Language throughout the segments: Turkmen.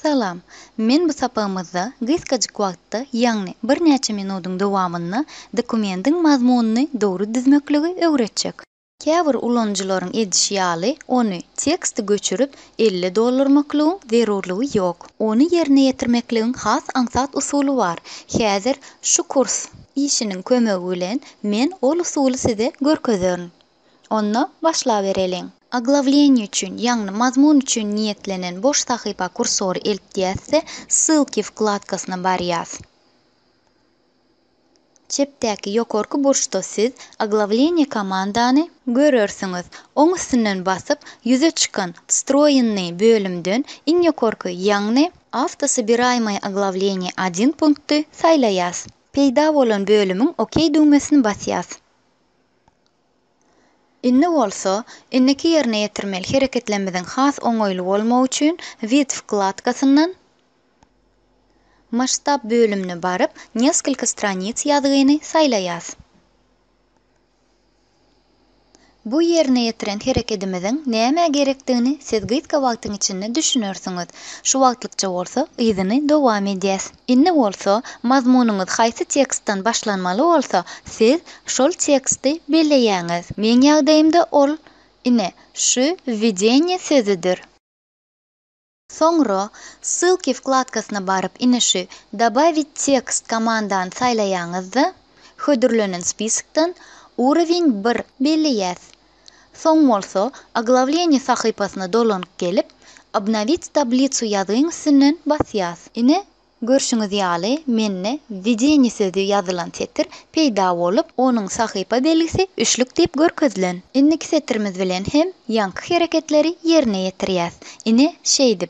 Salam, men bu sapağımızda gysgajyk wagtda, ýagny bir näçe minutyň dowamyny dokumentin mazmunyny dogry dizmekligi öwretjek. Käbir ulanjylaryň edişi ýaly ony teksti göçürip $50 zerurlygy ýok. Ony ýerine ýetirmekligiň has aňsat usuly bar. Häzir şu kurs işiniň kömegi bilen men ol usuly size görkezýärin. Onda başlabereliň. Aglavleniýe üçin, ýagny mazmun üçin niýetlenen boş sahypa kursory elip diýäse, ссылки wkladkasyna barýas. Çepdäki ýokarky burçda siz aglavleniýe komandany görersiňiz. Oň üstünden basyp, ýüze çykan встроенный bölümden iň ýokarky ýagny автособираемое aglavleniýe 1 punkty saýlaýas. Peýda bolan bölümiň OK düýmesini basýas. Inne bolsa, inneki ýerine ýetirmeli hereketlenmeden has oňoýly bolmagy üçin Wid wkladkasyndan Масштаб bölümine barıp, несколько страниц ýazgyny saýlaýas. Bu ýerine ýetiren hereketimizin näme gerekdigini siz gyzga wagtyň içinde düşünersiňiz. Şu wagtlykça bolsa, yzyny dowam edýäs. Inne bolsa, mazmunyňyz haýsy tekstden başlanmaly bolsa, siz şol teksti belleýäňiz. Men ýagdaýymda ol inne şu wwedienie sözidir. Soňra ссылки wkladkasyna baryp inne şu «Добавить текст» komandany saýlaýaňyzda hödürlenen spiskden uровень 1 belleýäs. Soň bolsa, aglavleniýe sahypasyna dolanyp gelip, «Обновить таблицу» ýazyň üstünden basýas. Ine görşüňiz ýaly menne «Wwedienie» sözi ýazylan setir peýda bolup, onuň sahypa belgisi üçlük diýip görkezlen. Inneki setirimiz bilen hem ýanky hereketleri ýerine ýetirýäs. Ine şeýdip.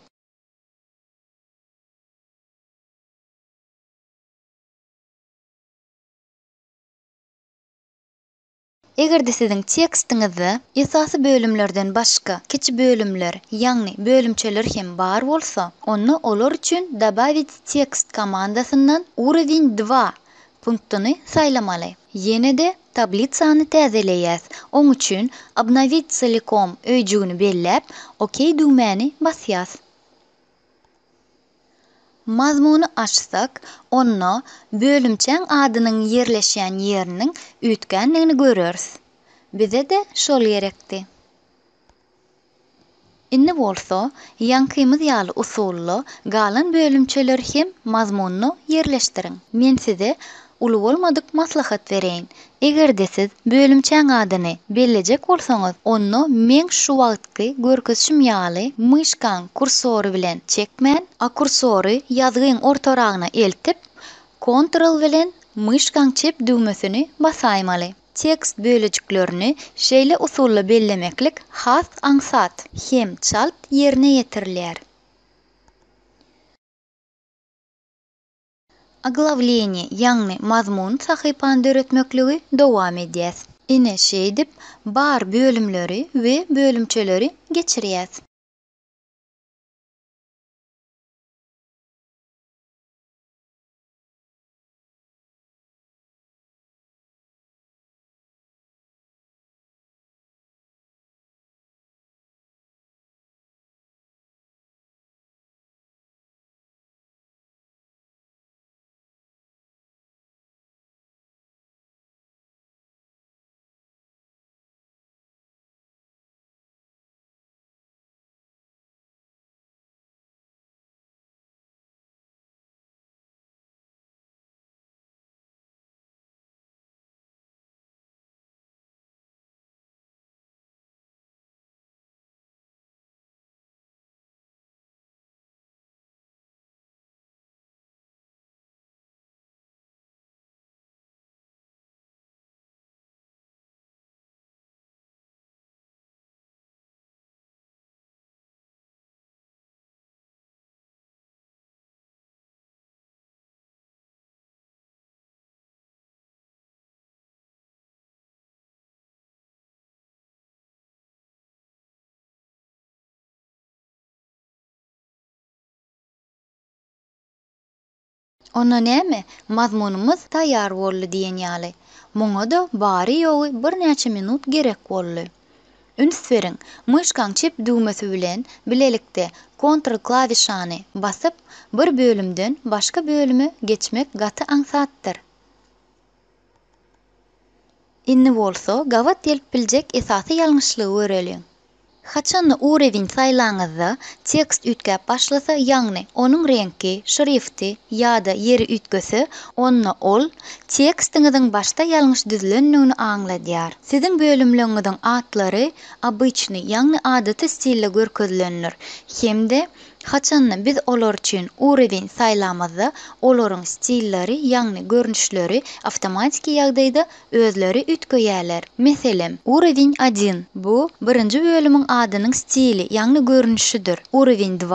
Egerde siziň tekstiňizde esasy bölümlerden başga kiçi bölümler, ýagny bölümçeler hem bar bolsa, onu olar üçin «Добавить текст» komandasyndan «Уровень 2» punktini saýlamaly. Ýene-de tablicany täzeleýäs. Oň üçin «Обновить целиком» öýjügini belläp, OK düýmäni basýas. Mazmuny açsak, onda bölümçäň adynyň ýerleşýän ýeriniň ütgenligini göreriz. Bize de şol gerekdi. Inne bolsa, ýankymyz ýaly usulla galan bölümçeler hem mazmunyny ýerleşdiriň. Men size uly bolmadyk maslahat bereýin. Egerde siz bölümçäň adyny bellejek bolsaňyz, onu men şu wagtky görkezşim ýaly myşkan kursory bilen çekmän, a kursory ýazgyň ortaragyna eltip, Ctrl bilen myşkan çep düýmesini basaýmaly. Tekst bölejiklerini şeýle usulla bellemeklik has aňsat hem çalt ýerine ýetirilýär. Aglavleniýe ýagny mazmun sahypany döretmekligi dowam edýäs. Ine şeýdip bar bölümleri we bölümçeleri geçirýäs. Ona näme? Mazmunumuz taýýar boldy diýen ýaly. Muňa da bary ýogy bir näçe minut gerek boldy. Üns beriň, myşkaň çip düğmesi bilen bilelikde Ctrl klavişany basyp bir bölümden başga bölüme geçmek gaty aňsatdyr. Inni bolsa gawat delip biljek esasy ýalňyşlygy göreliň. Haçanny urewin saýlaňyzda tekst ütgäp başlasa, ýagny onuň reňki, şrifti ýa-da ýeri ütgese, onda ol tekstiňiziň başda ýalňyş düzülendigini aňladýar. Siziň bölümleriňiziň adlary obычny, ýagny adaty stilde görkezlenir. Hemde haçanny biz olar üçin urewin saýlamazda olaryň stilleri, ýagny görnüşleri awtomatik ýagdaýda özleri ütgeýärler. Meselem, urewin 1 bu birinji bölümiň adynyň stili, ýagny görnüşidir. Urewin 2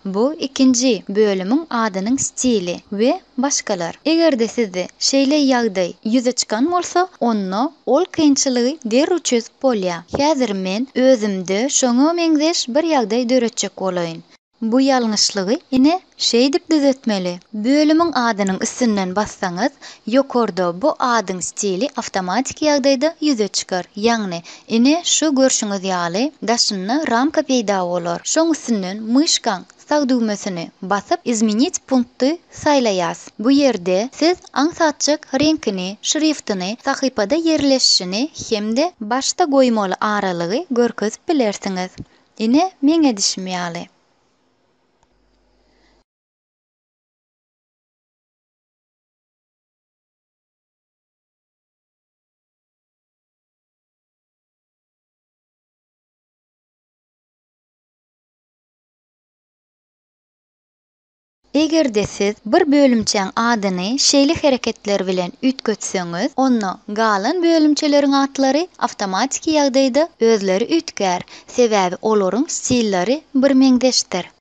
bu ikinji bölümiň adynyň stili we başgalar. Egerde sizde şeýle ýagdaý ýüze çykan bolsa, onda ol kynçylygy derrüw çözüp bolýar. Häzir men özümde şoňa meňzeş bir ýagdaý döretjek bolaýyn. Bu ýalňyşlygy ine şeý dip düzeltmeli. Bölümiň adynyň üstünden bassaňyz, ýokarda bu adyň stili awtomatik ýagdaýda ýüze çykar. Ýagny ine şu görşüňiz ýaly daşyna ramka peýda bolar. Şoň üstünden myşkaň sag düğmesini basyp izmenit punkty saýlaýas. Bu ýerde siz aňsatjak reňkini, şriftini, sahypada ýerleşişini hemde başda goýmaly aralygy görkezip bilersiňiz. Ine meňe dişmeýäli. Egerde siz bir bölümçäň adyny şeýle hereketler bilen ütgetseňiz, onda galan bölümçeleriň adlary awtomatik ýagdaýda özleri ütgär. Sebäbi olaryň stilleri birmeňdeşdir.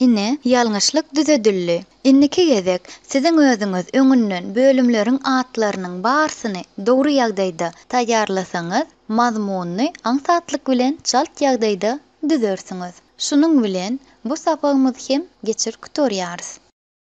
Ine ýalňyşlyk düzedildi. Inniki gezek siziň özüňiz öňünden bölümleriň adlarynyň barsyny dogry ýagdaýda taýýarlasaňyz, mazmuny aňsatlyk bilen çalt ýagdaýda düzersiňiz. Şunuň bilen bu sapagymyzy hem geçir kutorýarys.